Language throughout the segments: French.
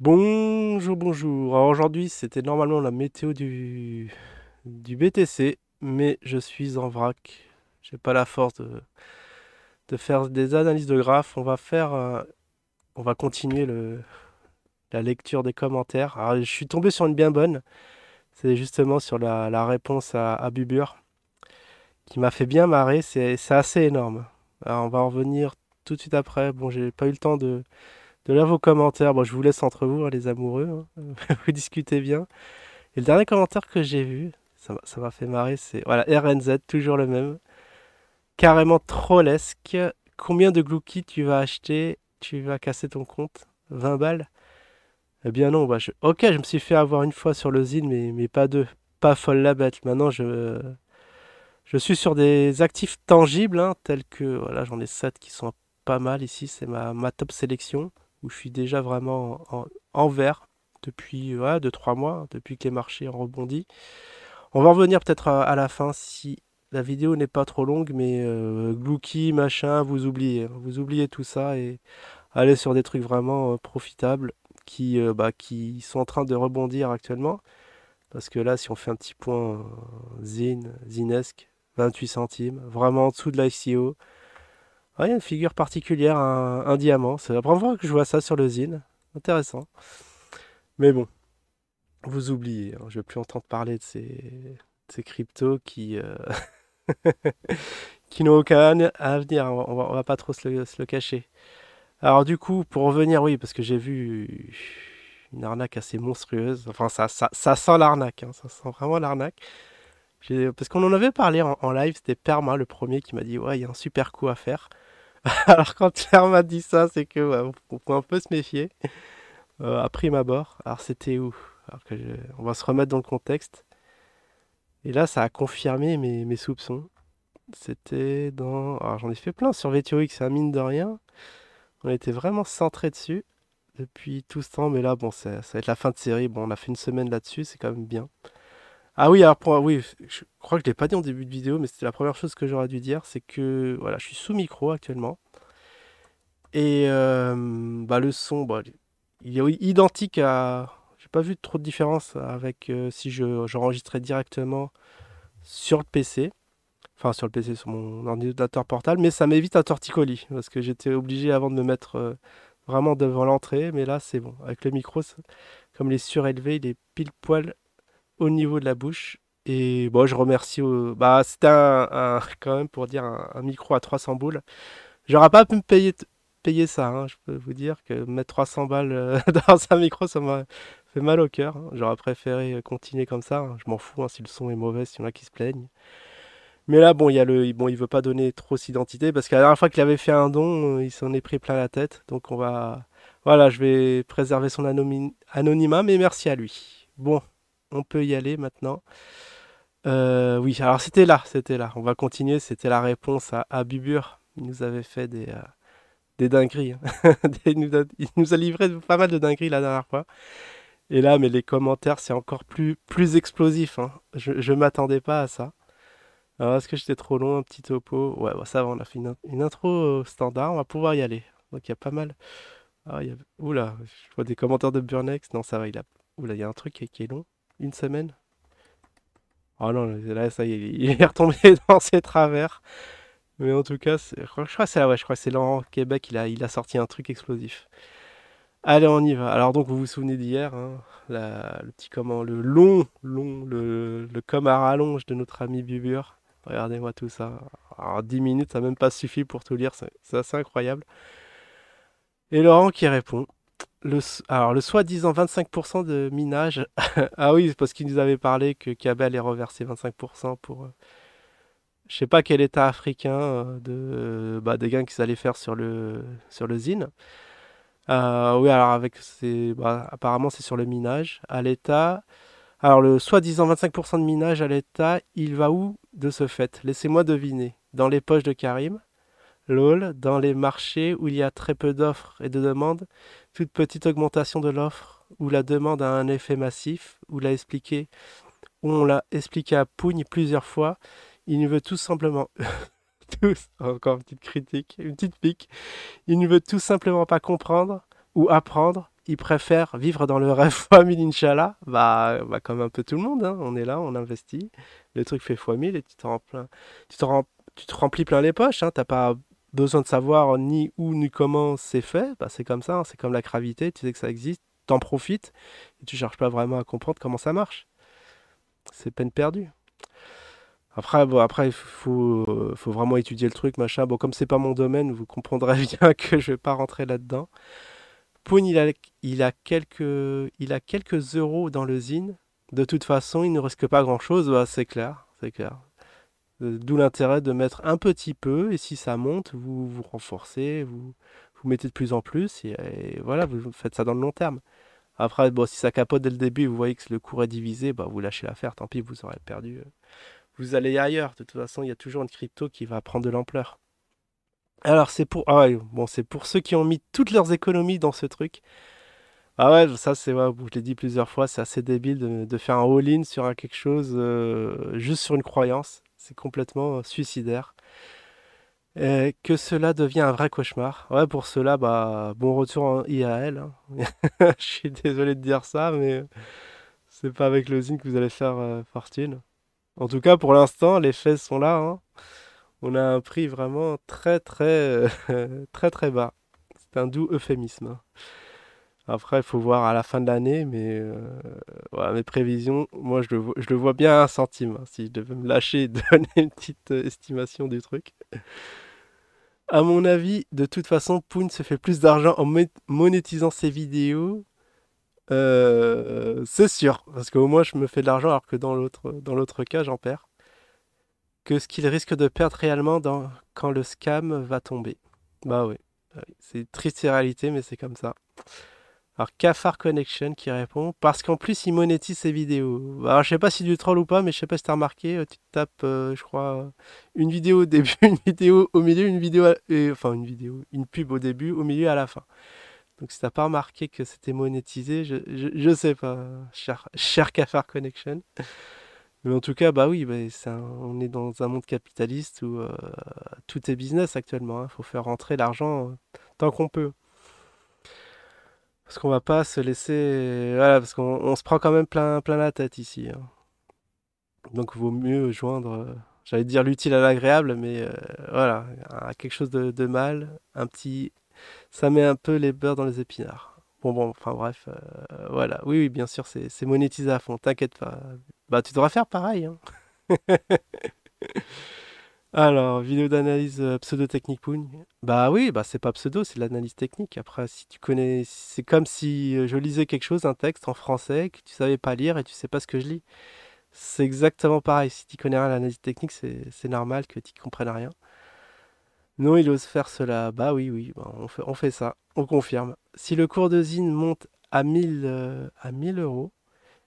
Bonjour, bonjour. Alors aujourd'hui, c'était normalement la météo du BTC, mais je suis en vrac. J'ai pas la force de faire des analyses de graphes. On va continuer la lecture des commentaires. Alors, je suis tombé sur une bien bonne. C'est justement sur la réponse à Bubur, qui m'a fait bien marrer. C'est assez énorme. Alors, on va en revenir tout de suite après. Bon, j'ai pas eu le temps de lire vos commentaires. Bon, je vous laisse entre vous, hein, les amoureux, hein. Vous discutez bien. Et le dernier commentaire que j'ai vu, ça m'a fait marrer, c'est voilà, RNZ, toujours le même. Carrément trollesque. Combien de Glouki tu vas acheter? Tu vas casser ton compte? 20 balles? Eh bien non, ok, je me suis fait avoir une fois sur le Zine, mais pas deux. Pas folle la bête. Maintenant, je suis sur des actifs tangibles, hein, tels que, voilà, j'en ai 7 qui sont pas mal ici. C'est ma top sélection, où je suis déjà vraiment en vert depuis 2-3 mois, depuis que les marchés ont rebondi. On va revenir peut-être à la fin si la vidéo n'est pas trop longue, mais Glouki, machin, vous oubliez tout ça et allez sur des trucs vraiment profitables qui sont en train de rebondir actuellement. Parce que là, si on fait un petit point Zinesque, 28 centimes, vraiment en dessous de l'ICO. Ah, il y a une figure particulière, un diamant. C'est la première fois que je vois ça sur le Zine. Intéressant. Mais bon, vous oubliez, hein, je ne vais plus entendre parler de ces cryptos qui n'ont aucun avenir, hein. On va pas trop se le cacher. Alors du coup, pour revenir, oui, parce que j'ai vu une arnaque assez monstrueuse. Enfin, ça sent l'arnaque, hein, ça sent vraiment l'arnaque. Parce qu'on en avait parlé en live, c'était Perma, le premier, qui m'a dit, ouais, il y a un super coup à faire. Alors quand Claire m'a dit ça, c'est que ouais, on peut un peu se méfier, à prime abord. Alors c'était où? On va se remettre dans le contexte. Et là, ça a confirmé mes soupçons. C'était dans... Alors j'en ai fait plein sur VTOX, hein, mine de rien. On était vraiment centré dessus depuis tout ce temps, mais là, bon, ça va être la fin de série. Bon, on a fait une semaine là-dessus, c'est quand même bien. Ah oui, alors oui, je crois que je l'ai pas dit en début de vidéo, mais c'était la première chose que j'aurais dû dire, c'est que voilà, je suis sous micro actuellement. Et le son, bah, il est identique à... J'ai pas vu trop de différence avec si j'enregistrais directement sur le PC. Enfin, sur le PC, sur mon ordinateur portable, mais ça m'évite un torticolis, parce que j'étais obligé avant de me mettre vraiment devant l'entrée, mais là c'est bon. Avec le micro, comme il est surélevé, il est pile poil au niveau de la bouche. Et bon, je remercie. Bah, c'était quand même pour dire un micro à 300 boules. J'aurais pas pu payer ça, hein. Je peux vous dire que mettre 300 balles dans un micro, ça m'a fait mal au cœur, hein. J'aurais préféré continuer comme ça, hein. Je m'en fous, hein, si le son est mauvais, s'il y en a qui se plaignent. Mais là, bon, il veut pas donner trop d'identité parce que la dernière fois qu'il avait fait un don, il s'en est pris plein la tête. Donc voilà, je vais préserver son anonymat, mais merci à lui. Bon, on peut y aller maintenant. Oui, alors c'était là. On va continuer. C'était la réponse à Bubur. Il nous avait fait des dingueries, hein. Il nous a livré pas mal de dingueries la dernière fois. Et là, mais les commentaires, c'est encore plus explosif, hein. Je m'attendais pas à ça. Alors, est-ce que j'étais trop long, un petit topo? Ouais, bon, ça va, on a fait une intro standard, on va pouvoir y aller. Donc, il y a pas mal. Ah, Oula, je vois des commentaires de Burnex. Non, ça va, Oula, il y a un truc qui est long. Une semaine? Oh non, là, ça y est, il est retombé dans ses travers. Mais en tout cas, je crois que c'est là, ouais, je crois que c'est Laurent Québec, il a sorti un truc explosif. Allez, on y va. Alors, donc, vous vous souvenez d'hier, hein, le petit comment, le com à rallonge de notre ami Bubur. Regardez-moi tout ça. Alors, 10 minutes, ça n'a même pas suffi pour tout lire, c'est assez incroyable. Et Laurent qui répond. Alors, le soi-disant 25% de minage. Ah oui, c'est parce qu'il nous avait parlé que Kabel allait reverser 25% pour. Je sais pas quel état africain des gains qu'ils allaient faire sur le ZIN. Oui, alors apparemment c'est sur le minage. À l'État, alors le soi-disant 25% de minage à l'État, il va où de ce fait? Laissez-moi deviner. Dans les poches de Karim, LOL, dans les marchés où il y a très peu d'offres et de demandes, toute petite augmentation de l'offre, où la demande a un effet massif, où on l'a expliqué à Pougne plusieurs fois, il ne veut tout simplement, encore une petite critique, une petite pique, il ne veut tout simplement pas comprendre ou apprendre. ils préfèrent vivre dans le rêve fois 1000, Inch'Allah, comme un peu tout le monde, hein. On est là, on investit, le truc fait fois 1000 et tu te rem- tu te remplis plein les poches, hein. T'as pas besoin de savoir ni où ni comment c'est fait, bah, c'est comme ça, hein. C'est comme la gravité, tu sais que ça existe, t'en profites, et tu cherches pas vraiment à comprendre comment ça marche. C'est peine perdue. Après, bon, après, faut vraiment étudier le truc, machin. Bon, comme c'est pas mon domaine, vous comprendrez bien que je vais pas rentrer là-dedans. Poon, il a quelques euros dans le zine. De toute façon, il ne risque pas grand-chose, bah, c'est clair, c'est clair. D'où l'intérêt de mettre un petit peu, et si ça monte, vous renforcez, vous mettez de plus en plus, et voilà, vous faites ça dans le long terme. Après, bon, si ça capote dès le début, vous voyez que le cours est divisé, bah, vous lâchez l'affaire, tant pis, vous aurez perdu. Vous allez ailleurs, de toute façon, il y a toujours une crypto qui va prendre de l'ampleur. Alors, c'est pour ceux qui ont mis toutes leurs économies dans ce truc. Ah ouais, ça c'est, ouais, bon, je l'ai dit plusieurs fois, c'est assez débile de faire un all-in sur quelque chose juste sur une croyance. C'est complètement suicidaire. Et que cela devient un vrai cauchemar. Ouais, pour cela, bah, bon retour en IAL, hein. Je suis désolé de dire ça, mais c'est pas avec le Zine que vous allez faire fortune. En tout cas, pour l'instant, les faits sont là, hein. On a un prix vraiment très très très très bas. C'est un doux euphémisme. Après, il faut voir à la fin de l'année, mais voilà, mes prévisions, moi je le vois bien à un centime, hein, si je devais me lâcher et donner une petite estimation du truc. À mon avis, de toute façon, Poon se fait plus d'argent en monétisant ses vidéos. C'est sûr, parce qu'au moins je me fais de l'argent alors que dans l'autre cas, j'en perds. Que ce qu'il risque de perdre réellement quand le scam va tomber. Bah oui, bah oui. C'est une triste réalité, mais c'est comme ça. Alors, Cafard Connection qui répond, parce qu'en plus il monétise ses vidéos. Bah, alors, je sais pas si du troll ou pas, mais je sais pas si t'as remarqué, tu te tapes, je crois, une vidéo au début, une vidéo au milieu, enfin une vidéo, une pub au début, au milieu, à la fin. Donc si t'as pas remarqué que c'était monétisé, je sais pas, cher Cafard Connection. Mais en tout cas, bah oui, bah, on est dans un monde capitaliste où tout est business actuellement, hein. Faut faire rentrer l'argent tant qu'on peut. Parce qu'on va pas se laisser. Voilà, parce qu'on se prend quand même plein la tête ici, hein. Donc vaut mieux joindre, j'allais dire l'utile à l'agréable, mais voilà, quelque chose de mal, un petit. Ça met un peu les beurres dans les épinards. Bon, enfin bref, voilà. Oui, oui, bien sûr, c'est monétisé à fond, t'inquiète pas. Bah, tu devras faire pareil, hein. Alors, vidéo d'analyse pseudo-technique Poon. Bah oui, bah c'est pas pseudo, c'est de l'analyse technique. Après, si tu connais, c'est comme si je lisais quelque chose, un texte en français, que tu savais pas lire et tu sais pas ce que je lis. C'est exactement pareil. Si tu connais rien à l'analyse technique, c'est normal que tu comprennes rien. Non, il ose faire cela. Bah oui, oui, bah, on fait ça. On confirme. Si le cours de zine monte à 1000 euros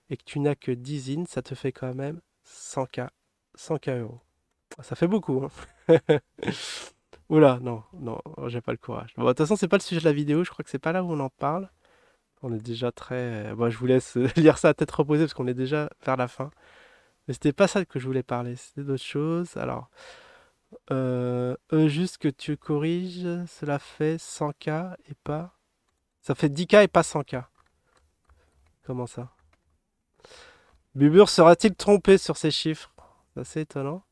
et que tu n'as que 10 zines, ça te fait quand même 100K. 100K euros. Ça fait beaucoup, hein. Oula, non, non, j'ai pas le courage. Bon, de toute façon, c'est pas le sujet de la vidéo, je crois que c'est pas là où on en parle. On est déjà très. Bon, je vous laisse lire ça à tête reposée parce qu'on est déjà vers la fin. Mais c'était pas ça que je voulais parler, c'était d'autres choses. Alors, juste que tu corriges, cela fait 100K et pas. Ça fait 10K et pas 100K. Comment ça? Bubur sera-t-il trompé sur ces chiffres? C'est assez étonnant.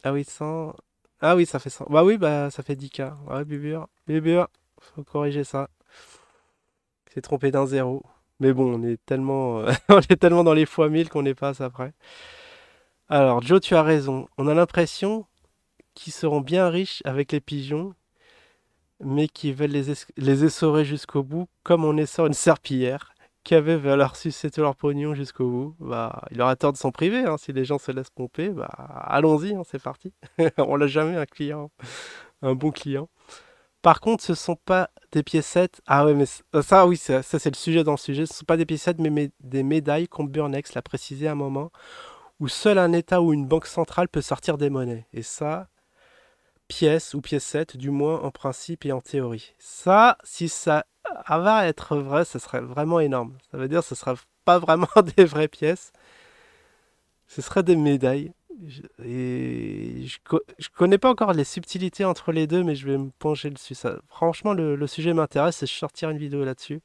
Ah oui, 100. Ah oui, ça fait 100. Bah oui, bah ça fait 10K. Ouais, Bubur. Bubur, faut corriger ça. C'est trompé d'un zéro. Mais bon, on est tellement, on est tellement dans les fois 1000 qu'on n'est pas après. Alors, Joe, tu as raison. On a l'impression qu'ils seront bien riches avec les pigeons, mais qui veulent les essorer jusqu'au bout, comme on essore une serpillière, qui avait veut leur sucer tout leur pognon jusqu'au bout. Bah, il aura tort de s'en priver, hein. Si les gens se laissent pomper, bah, allons-y, hein, c'est parti. On l'a jamais un client, un bon client. Par contre, ce sont pas des piécettes. Ah ouais, mais ça, oui, ça c'est le sujet dans le sujet. Ce sont pas des piécettes, mais des médailles, comme Burnex l'a précisé à un moment, où seul un État ou une banque centrale peut sortir des monnaies. Et ça, pièce ou piécette, du moins en principe et en théorie. Ça, si ça va être vrai, ce serait vraiment énorme. Ça veut dire que ce ne sera pas vraiment des vraies pièces. Ce serait des médailles. Et je connais pas encore les subtilités entre les deux, mais je vais me pencher dessus. Franchement, le sujet m'intéresse et je sortir une vidéo là-dessus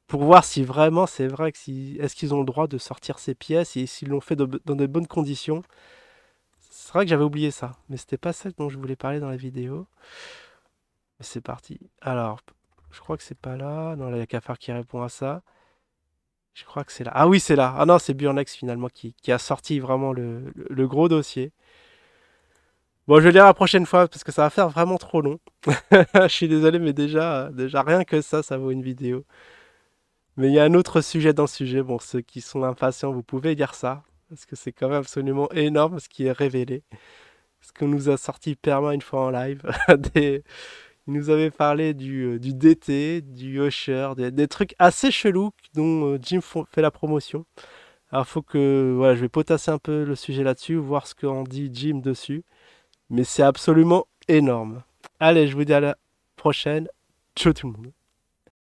pour voir si vraiment c'est vrai que est-ce qu'ils ont le droit de sortir ces pièces et s'ils l'ont fait dans de bonnes conditions. C'est vrai que j'avais oublié ça, mais c'était pas ça dont je voulais parler dans la vidéo. Mais c'est parti. Alors, je crois que c'est pas là. Non, là, il y a Cafard qui répond à ça. Je crois que c'est là. Ah oui, c'est là. Ah non, c'est Burnex finalement qui a sorti vraiment le gros dossier. Bon, je vais le lire la prochaine fois parce que ça va faire vraiment trop long. Je suis désolé, mais déjà rien que ça vaut une vidéo. Mais il y a un autre sujet dans le sujet. Bon, ceux qui sont impatients, vous pouvez lire ça. Parce que c'est quand même absolument énorme ce qui est révélé. Ce qu'on nous a sorti Perma une fois en live. Il nous avait parlé du DT, du Usher, des trucs assez chelous dont Jim fait la promotion. Alors faut que voilà, je vais potasser un peu le sujet là-dessus, voir ce qu'en dit Jim dessus. Mais c'est absolument énorme. Allez, je vous dis à la prochaine. Ciao tout le monde.